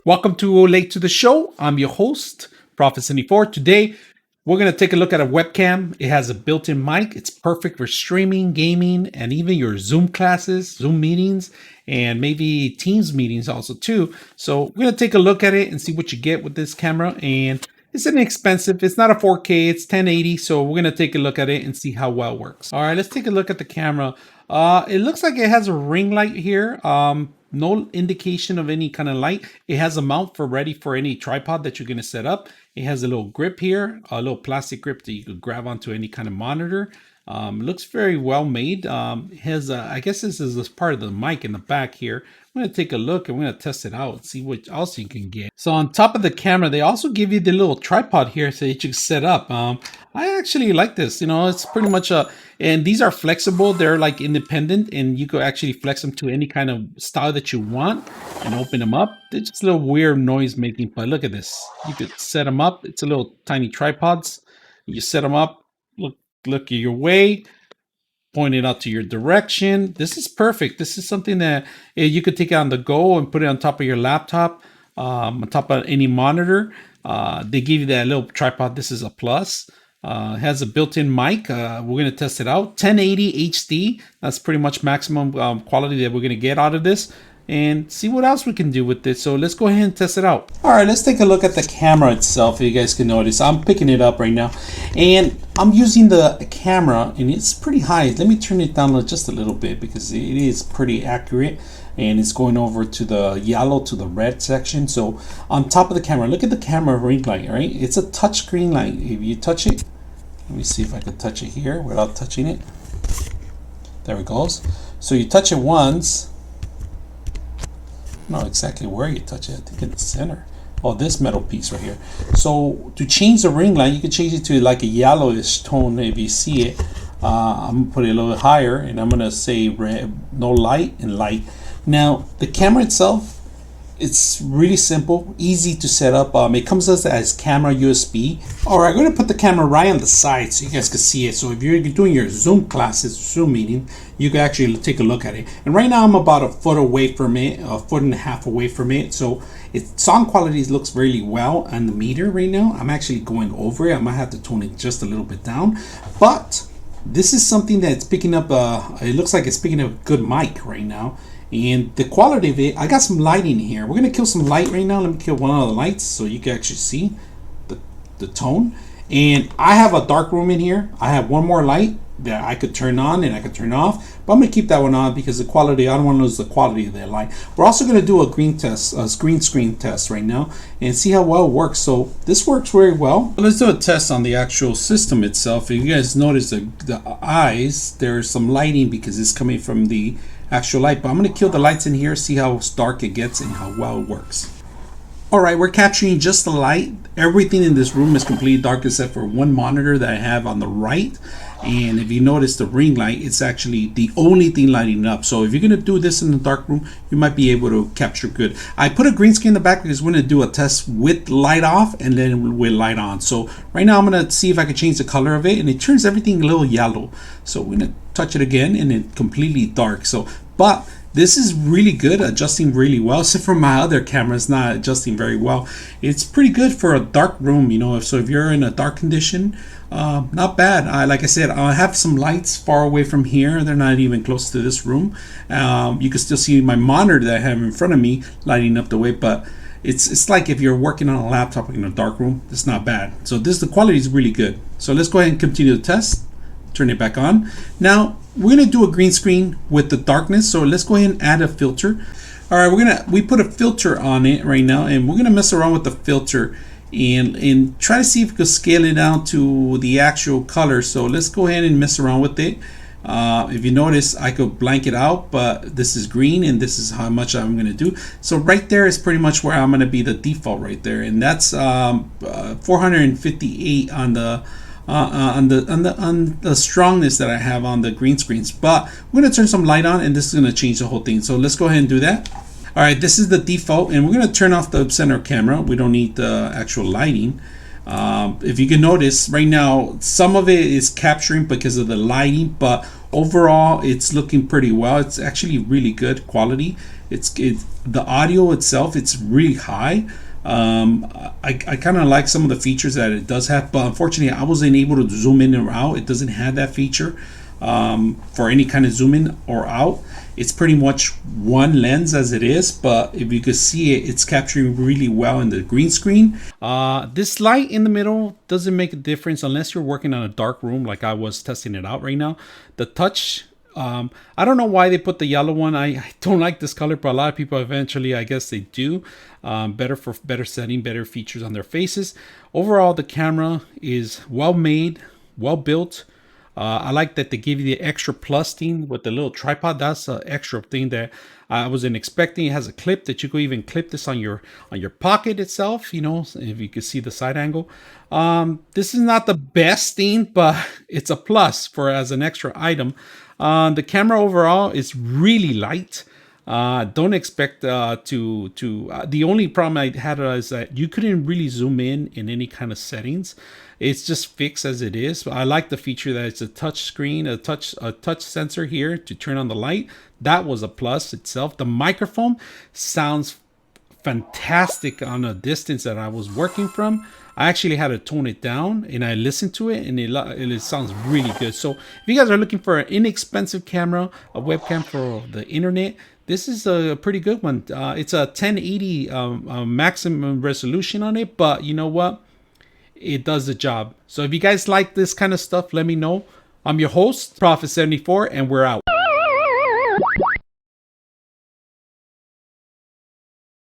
Welcome to Late to the Show. I'm your host, Prophet74. Today, we're going to take a look at a webcam. It has a built-in mic. It's perfect for streaming, gaming, and even your Zoom classes, Zoom meetings, and maybe Teams meetings also too. So we're going to take a look at it and see what you get with this camera. And it's inexpensive. It's not a 4K. It's 1080. So we're going to take a look at it and see how well it works. All right, let's take a look at the camera. It looks like it has a ring light here. No indication of any kind of light. It has a mount ready for any tripod that you're going to set up. It has a little grip here, a little plastic grip that you could grab onto any kind of monitor. Looks very well made. It has, I guess this is part of the mic in the back here. I'm going to take a look and we're going to test it out and see what else you can get. So on top of the camera, they also give you the little tripod here so that you can set up. I actually like this. You know, it's pretty much and these are flexible. They're like independent and you could actually flex them to any kind of style that you want and open them up. They're just a little weird noise making, but look at this. You could set them up. It's a little tiny tripods. You set them up, look your way, point it out to your direction. This is perfect. This is something that you could take on the go and put it on top of your laptop, on top of any monitor. They give you that little tripod. This is a plus. It has a built-in mic. We're going to test it out. 1080 HD. That's pretty much maximum quality that we're going to get out of this. And see what else we can do with this. So let's go ahead and test it out. All right, let's take a look at the camera itself. You guys can notice I'm picking it up right now. And I'm using the camera and it's pretty high. Let me turn it down just a little bit because it is pretty accurate. And it's going over to the yellow to the red section. So on top of the camera, look at the camera ring light, right? It's a touch screen light. If you touch it, let me see if I can touch it here without touching it. There it goes. So you touch it once. I don't know exactly where you touch it. I think in the center. Oh, this metal piece right here. So to change the ring light, you can change it to like a yellowish tone if you see it. I'm gonna put it a little bit higher and I'm gonna say red, no light and light. Now the camera itself, it's really simple, easy to set up. It comes as camera USB. All right, I'm gonna put the camera right on the side so you guys can see it. So if you're doing your Zoom classes, Zoom meeting, you can actually take a look at it. And right now I'm about a foot away from it, a foot and a half away from it. So sound quality looks really well on the meter right now. I'm actually going over it. I might have to tone it just a little bit down, but this is something that's picking up, it looks like it's picking up a good mic right now. And the quality of it, I got some lighting here. We're gonna kill some light right now. Let me kill one of the lights so you can actually see the tone. And I have a dark room in here. I have one more light that I could turn on and I could turn off, but I'm gonna keep that one on because the quality, I don't want to lose the quality of that light. We're also gonna do a green screen test right now and see how well it works. So this works very well. But let's do a test on the actual system itself. If you guys notice the eyes, there's some lighting because it's coming from the actual light, but I'm going to kill the lights in here, see how dark it gets and how well it works. All right, we're capturing just the light. Everything in this room is completely dark except for one monitor that I have on the right. And if you notice the ring light, it's actually the only thing lighting up. So if you're going to do this in the dark room, you might be able to capture good. I put a green screen in the back because we're going to do a test with light off and then with light on. So right now I'm going to see if I can change the color of it, and it turns everything a little yellow. So we're going to touch it again and it's completely dark. So, but this is really good, adjusting really well. So for my other camera, it's not adjusting very well. It's pretty good for a dark room, you know. So if you're in a dark condition, not bad. Like I said, I have some lights far away from here. They're not even close to this room. You can still see my monitor that I have in front of me lighting up the way, but it's like if you're working on a laptop in a dark room, it's not bad. So the quality is really good. So let's go ahead and continue the test. Turn it back on. Now we're gonna do a green screen with the darkness. So let's go ahead and add a filter. All right, we put a filter on it right now, and we're gonna mess around with the filter and try to see if we can scale it down to the actual color. So let's go ahead and mess around with it. If you notice, I could blank it out, but this is green and this is how much I'm going to do. So right there is pretty much where I'm going to be the default right there, and that's 458 on the strongness that I have on the green screens. But we're going to turn some light on, and this is going to change the whole thing. So let's go ahead and do that. All right, this is the default, and we're going to turn off the center camera. We don't need the actual lighting. If you can notice right now, some of it is capturing because of the lighting, but overall, it's looking pretty well. It's actually really good quality. The audio itself, it's really high. I kind of like some of the features that it does have, but unfortunately I wasn't able to zoom in or out. It doesn't have that feature for any kind of zoom in or out. It's pretty much one lens as it is, but if you could see it, it's capturing really well in the green screen. This light in the middle doesn't make a difference unless you're working on a dark room like I was testing it out right now. The touch, I don't know why they put the yellow one. I don't like this color, but a lot of people eventually, I guess they do. Better for better setting, better features on their faces. Overall, the camera is well made, well built. I like that they give you the extra plus thing with the little tripod. That's an extra thing that I wasn't expecting. It has a clip that you could even clip this on your pocket itself. You know, if you could see the side angle. This is not the best thing, but it's a plus for as an extra item. The camera overall is really light. Don't expect the only problem I had is that you couldn't really zoom in any kind of settings. It's just fixed as it is. I like the feature that it's a touch screen, a touch sensor here to turn on the light. That was a plus itself. The microphone sounds fantastic on a distance that I was working from. I actually had to tone it down and I listened to it and it sounds really good. So if you guys are looking for an inexpensive camera, a webcam for the internet, this is a pretty good one. It's a 1080 maximum resolution on it, but you know what? It does the job. So if you guys like this kind of stuff, let me know. I'm your host, Prophet74, and we're out.